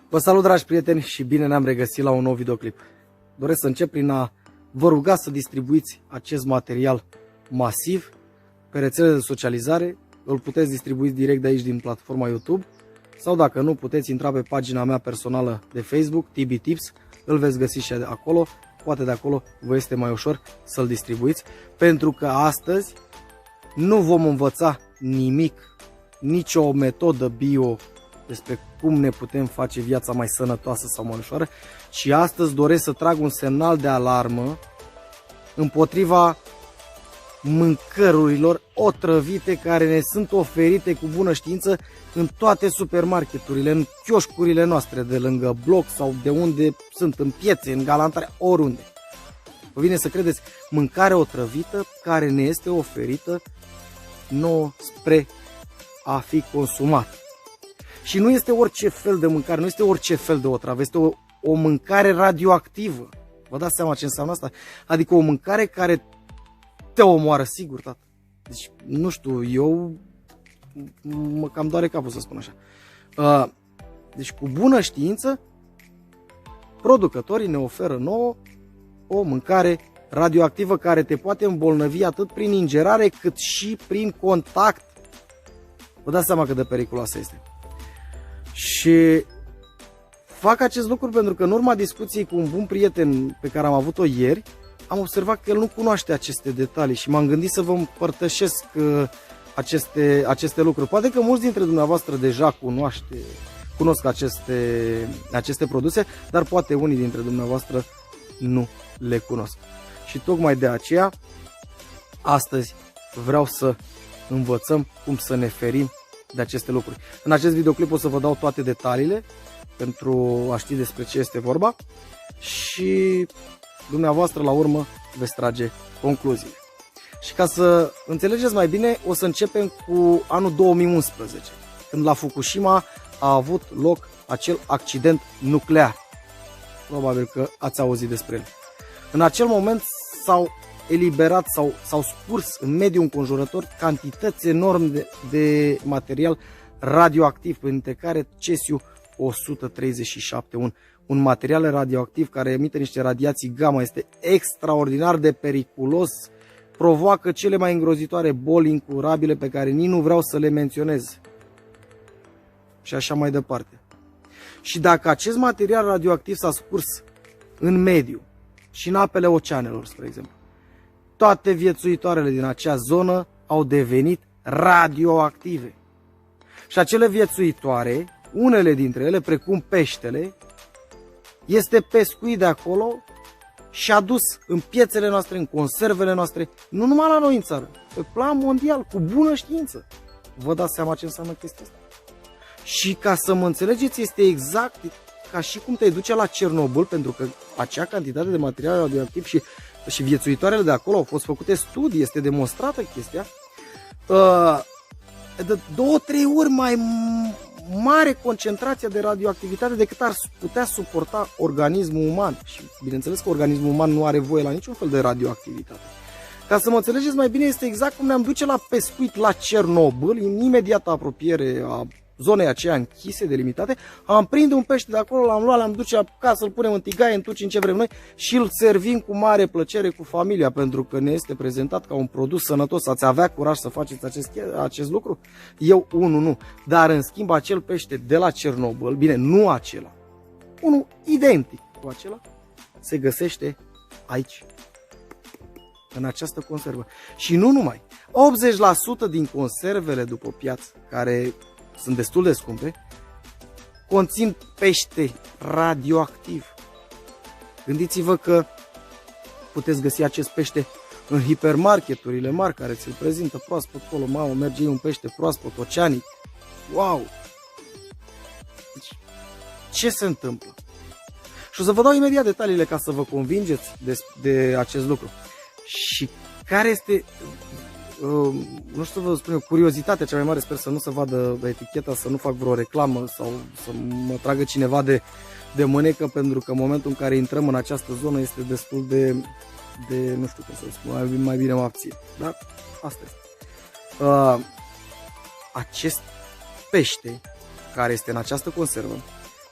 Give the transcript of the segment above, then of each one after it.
Vă salut, dragi prieteni, și bine ne-am regăsit la un nou videoclip. Doresc să încep prin a vă ruga să distribuiți acest material masiv pe rețelele de socializare. Îl puteți distribui direct de aici din platforma YouTube sau dacă nu, puteți intra pe pagina mea personală de Facebook, TB Tips, îl veți găsi și acolo. Poate de acolo vă este mai ușor să-l distribuiți, pentru că astăzi nu vom învăța nimic, nicio metodă bio despre cum ne putem face viața mai sănătoasă sau mai ușoară, și astăzi doresc să trag un semnal de alarmă împotriva mâncărurilor otrăvite care ne sunt oferite cu bună știință în toate supermarketurile, în chioșcurile noastre de lângă bloc sau de unde sunt, în piețe, în galantare, oriunde. Vă vine să credeți, mâncare otrăvită care ne este oferită nouă spre a fi consumat. Și nu este orice fel de mâncare, nu este orice fel de otravă, este o mâncare radioactivă. Vă dați seama ce înseamnă asta? Adică o mâncare care te omoară, sigur, tată. Deci, nu știu, eu mă cam doare capul să spun așa. Deci, cu bună știință, producătorii ne oferă nouă o mâncare radioactivă care te poate îmbolnăvi atât prin ingerare cât și prin contact. Vă dați seama cât de periculoasă este. Și fac acest lucru pentru că în urma discuției cu un bun prieten pe care am avut-o ieri, am observat că el nu cunoaște aceste detalii și m-am gândit să vă împărtășesc aceste lucruri. Poate că mulți dintre dumneavoastră deja cunosc aceste produse, dar poate unii dintre dumneavoastră nu le cunosc. Și tocmai de aceea, astăzi vreau să învățăm cum să ne ferim de aceste lucruri. În acest videoclip o să vă dau toate detaliile pentru a ști despre ce este vorba și dumneavoastră la urmă veți trage concluziile. Și ca să înțelegeți mai bine, o să începem cu anul 2011, când la Fukushima a avut loc acel accident nuclear. Probabil că ați auzit despre el. În acel moment s-au eliberat sau s-au scurs în mediul înconjurător cantități enorme de material radioactiv, printre care cesiu 137, un material radioactiv care emite niște radiații gamma, este extraordinar de periculos, provoacă cele mai îngrozitoare boli incurabile pe care nici nu vreau să le menționez. Și așa mai departe. Și dacă acest material radioactiv s-a scurs în mediu și în apele oceanelor, spre exemplu, toate viețuitoarele din acea zonă au devenit radioactive. Și acele viețuitoare, unele dintre ele, precum peștele, este pescuit de acolo și adus în piețele noastre, în conservele noastre, nu numai la noi în țară, pe plan mondial, cu bună știință. Vă dați seama ce înseamnă chestia asta? Și ca să mă înțelegeți, este exact ca și cum te duce la Cernobâl, pentru că acea cantitate de material radioactiv și viețuitoarele de acolo au fost făcute studii, este demonstrată chestia, de 2-3 ori mai mare concentrația de radioactivitate decât ar putea suporta organismul uman. Și bineînțeles că organismul uman nu are voie la niciun fel de radioactivitate. Ca să mă înțelegeți mai bine, este exact cum ne-am duce la pescuit la Cernobâl, în imediată apropiere a zonei aceea închise, delimitate, am prinde un pește de acolo, l-am luat, l-am duce acasă, îl punem în tigaie, în tuci, în ce vrem noi și îl servim cu mare plăcere cu familia, pentru că ne este prezentat ca un produs sănătos. Ați avea curaj să faceți acest lucru? Eu, nu. Dar în schimb, acel pește de la Cernobâl, bine, nu acela, unul identic cu acela, se găsește aici, în această conservă. Și nu numai. 80% din conservele după piață, care sunt destul de scumpe, conțin pește radioactiv. Gândiți-vă că puteți găsi acest pește în hipermarketurile mari care ți-l prezintă proaspăt acolo. Mamă, merge un pește proaspăt, oceanic. Wow! Deci, ce se întâmplă? Și o să vă dau imediat detaliile ca să vă convingeți de acest lucru. Și care este, nu știu să vă spun eu, curiozitatea cea mai mare, sper să nu se vadă eticheta, să nu fac vreo reclamă sau să mă tragă cineva de mânecă, pentru că în momentul în care intrăm în această zonă este destul de nu știu cum să spun, mai bine mă abțin. Dar asta este. Acest pește care este în această conservă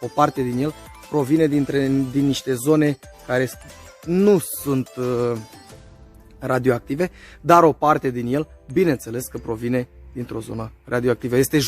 o parte din el provine din niște zone care nu sunt radioactive, dar o parte din el, bineînțeles că provine dintr-o zonă radioactivă. Este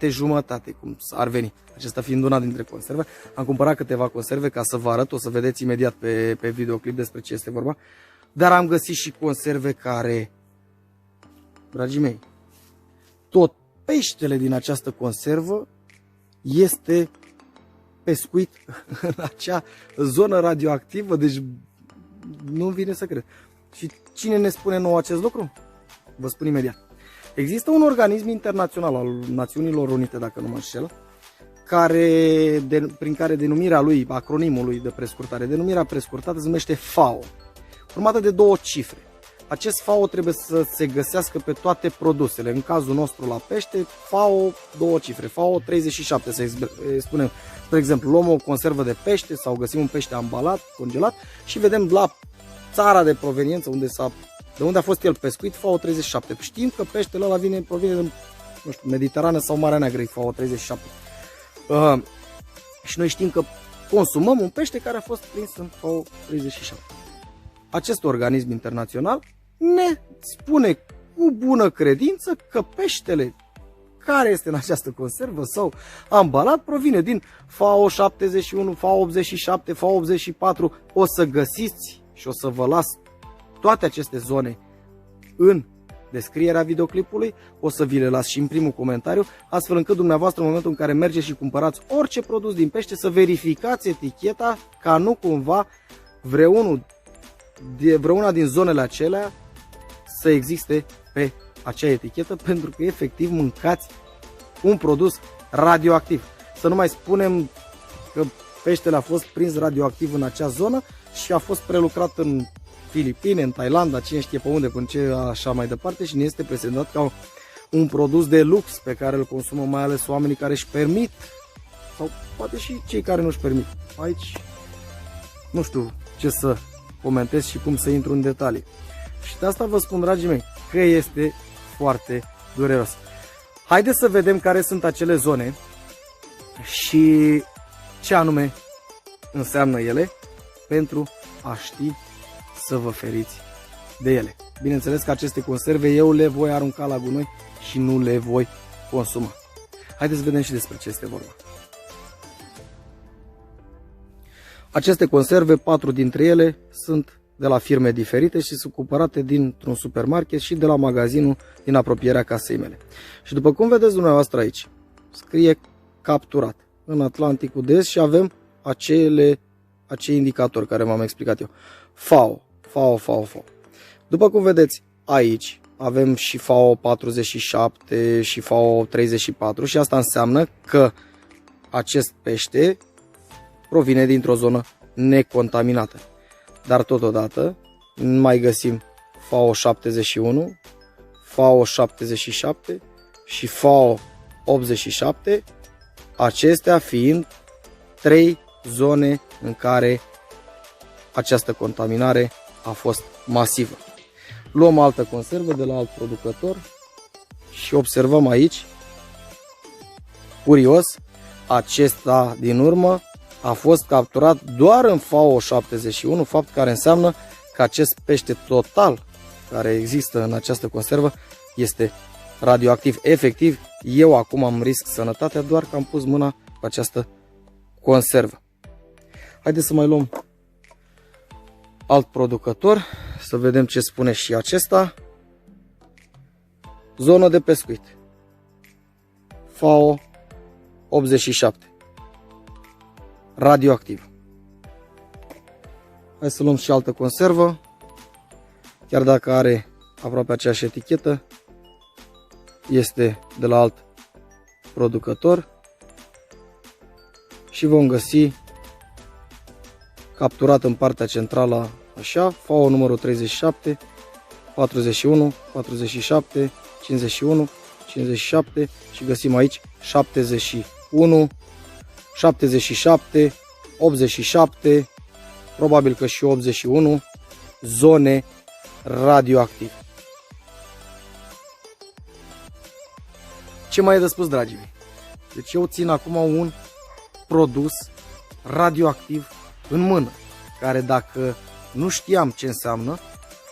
jumătate, cum ar veni. Acesta fiind una dintre conserve. Am cumpărat câteva conserve ca să vă arăt, o să vedeți imediat pe videoclip despre ce este vorba. Dar am găsit și conserve care, dragii mei, tot peștele din această conservă este pescuit în acea zonă radioactivă, deci nu vine să cred. Și cine ne spune nouă acest lucru? Vă spun imediat. Există un organism internațional al Națiunilor Unite, dacă nu mă înșel, prin care denumirea lui, acronimul lui de prescurtare, denumirea prescurtată se numește FAO, urmată de 2 cifre. Acest FAO trebuie să se găsească pe toate produsele. În cazul nostru la pește, FAO 2 cifre, FAO 37, să spunem. Spre exemplu, luăm o conservă de pește sau găsim un pește ambalat, congelat și vedem la țara de proveniență de unde a fost el pescuit, FAO 37. Știm că peștele ăla provine din, nu știu, Mediterană sau Marea Neagră, FAO 37. Și noi știm că consumăm un pește care a fost prins în FAO 37. Acest organism internațional ne spune cu bună credință că peștele care este în această conservă sau ambalat provine din FAO 71, FAO 87, FAO 84. O să găsiți și o să vă las toate aceste zone în descrierea videoclipului, o să vi le las și în primul comentariu, astfel încât dumneavoastră în momentul în care mergeți și cumpărați orice produs din pește să verificați eticheta ca nu cumva vreuna din zonele acelea să existe pe acea etichetă, pentru că efectiv mâncați un produs radioactiv. Să nu mai spunem că peștele a fost prins radioactiv în acea zonă și a fost prelucrat în Filipine, în Thailanda, cine știe pe unde, până ce așa mai departe, și ne este prezentat ca un produs de lux pe care îl consumă mai ales oamenii care își permit, sau poate și cei care nu își permit. Aici nu știu ce să comentez și cum să intru în detalii. Și de asta vă spun, dragii mei, că este foarte dureros. Haideți să vedem care sunt acele zone și ce anume înseamnă ele pentru a ști să vă feriți de ele. Bineînțeles că aceste conserve eu le voi arunca la gunoi și nu le voi consuma. Haideți să vedem și despre ce este vorba. Aceste conserve, 4 dintre ele, sunt de la firme diferite și sunt cumpărate dintr-un supermarket și de la magazinul din apropierea casei mele. Și după cum vedeți dumneavoastră aici, scrie capturat în Atlanticul de Est și avem acei indicatori care v-am explicat eu. FAO. După cum vedeți aici, avem și FAO 47 și FAO 34 și asta înseamnă că acest pește provine dintr-o zonă necontaminată. Dar totodată mai găsim FAO 71, FAO 77 și FAO 87, acestea fiind 3 zone în care această contaminare a fost masivă. Luăm altă conservă de la alt producător și observăm aici, curios, acesta din urmă a fost capturat doar în FAO 71, fapt care înseamnă că acest pește total care există în această conservă este radioactiv. Efectiv, eu acum am risc sănătatea doar că am pus mâna pe această conservă. Haideți să mai luăm alt producător, să vedem ce spune și acesta. Zonă de pescuit. FAO 87. Radioactiv. Hai să luăm și altă conservă. Chiar dacă are aproape aceeași etichetă, este de la alt producător și vom găsi capturat în partea centrală așa, FAO numărul 37, 41, 47, 51, 57 și găsim aici 71, 77, 87, probabil că și 81 zone radioactive. Ce mai e de spus, dragii mei? Deci eu țin acum un produs radioactiv în mână, care dacă nu știam ce înseamnă,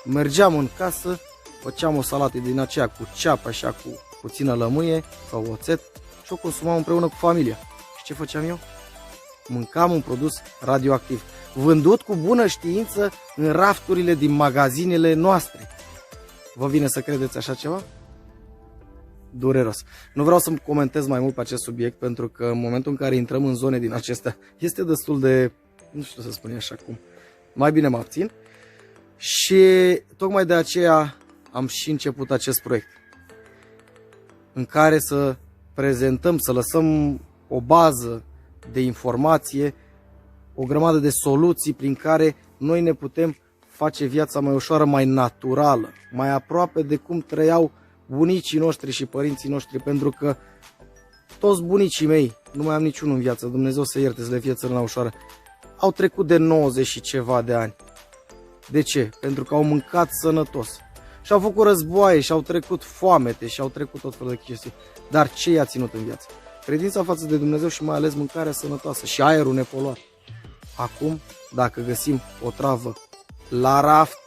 mergeam în casă, făceam o salată din aceea cu ceapă, așa cu puțină lămâie sau oțet și o consumam împreună cu familia. Și ce făceam eu? Mâncam un produs radioactiv, vândut cu bună știință în rafturile din magazinele noastre. Vă vine să credeți așa ceva? Dureros. Nu vreau să comentez mai mult pe acest subiect, pentru că în momentul în care intrăm în zone din acestea, este destul de, nu știu să spun așa cum, mai bine mă abțin. Și tocmai de aceea am și început acest proiect, în care să prezentăm, să lăsăm o bază de informație, o grămadă de soluții prin care noi ne putem face viața mai ușoară, mai naturală, mai aproape de cum trăiau bunicii noștri și părinții noștri, pentru că toți bunicii mei, nu mai am niciunul în viață, Dumnezeu să ierte, să le fie țărâna ușoară, au trecut de 90 și ceva de ani. De ce? Pentru că au mâncat sănătos. Și au făcut războaie, și au trecut foamete, și au trecut tot felul de chestii. Dar ce i-a ținut în viață? Credința față de Dumnezeu și mai ales mâncarea sănătoasă și aerul nepoluat. Acum, dacă găsim o travă la raft,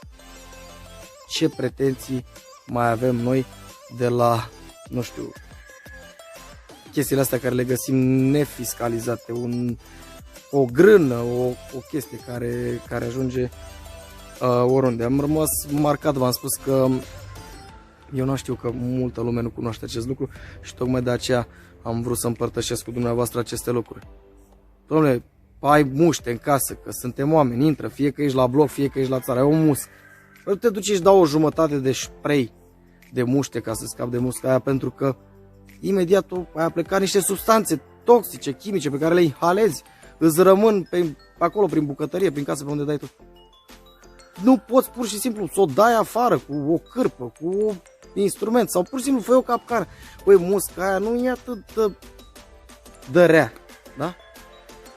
ce pretenții mai avem noi de la, nu știu, chestiile astea care le găsim nefiscalizate, o grână, o chestie care ajunge oriunde. Am rămas marcat, v-am spus că eu nu știu că multă lume nu cunoaște acest lucru și tocmai de aceea am vrut să împărtășesc cu dumneavoastră aceste lucruri. Dom'le, ai muște în casă, că suntem oameni, intră, fie că ești la bloc, fie că ești la țară, ai o muscă. Păi te duci și dau o jumătate de spray de muște ca să scapi de musca aia, pentru că imediat ai plecat niște substanțe toxice, chimice, pe care le inhalezi, îți rămân pe acolo prin bucătărie, prin casă, pe unde dai tu. Nu poți pur și simplu să o dai afară cu o cârpă, cu un instrument sau pur și simplu fă o capcană. Păi musca aia nu e atât de rea, da?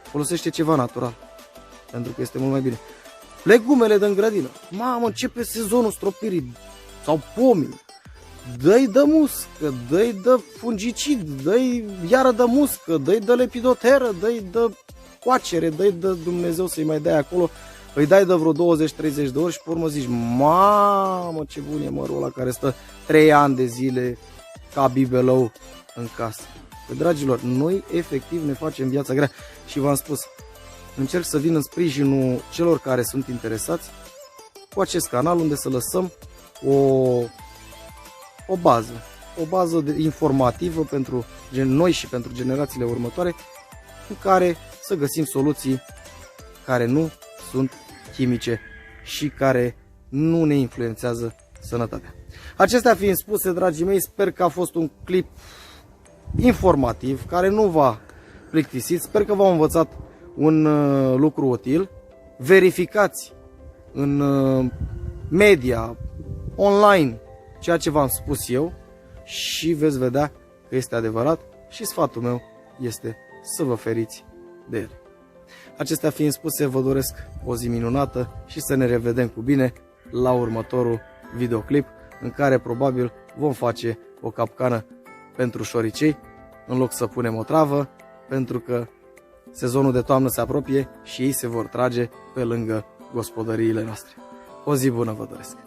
Folosește ceva natural, pentru că este mult mai bine. Legumele din grădină. Mamă, începe sezonul stropirii sau pomii. Dă-i de muscă, dă-i de fungicid, dă-i iară de muscă, dă-i de lepidoteră, dă-i de coacere, dă-i de Dumnezeu să-i mai dai acolo. Îi dai de vreo 20-30 de ori și pe urmă zici, mamă, ce bun e mărul ăla care stă 3 ani de zile ca bibelou în casă. Păi, dragilor, noi efectiv ne facem viața grea și v-am spus, încerc să vin în sprijinul celor care sunt interesați cu acest canal, unde să lăsăm o bază informativă pentru noi și pentru generațiile următoare, în care să găsim soluții care nu sunt chimice și care nu ne influențează sănătatea. Acestea fiind spuse, dragii mei, sper că a fost un clip informativ, care nu v-a plictisit, sper că v-a învățat un lucru util. Verificați în media, online, ceea ce v-am spus eu și veți vedea că este adevărat și sfatul meu este să vă feriți de el. Acestea fiind spuse, vă doresc o zi minunată și să ne revedem cu bine la următorul videoclip, în care probabil vom face o capcană pentru șoricei în loc să punem o travă, pentru că sezonul de toamnă se apropie și ei se vor trage pe lângă gospodăriile noastre. O zi bună vă doresc!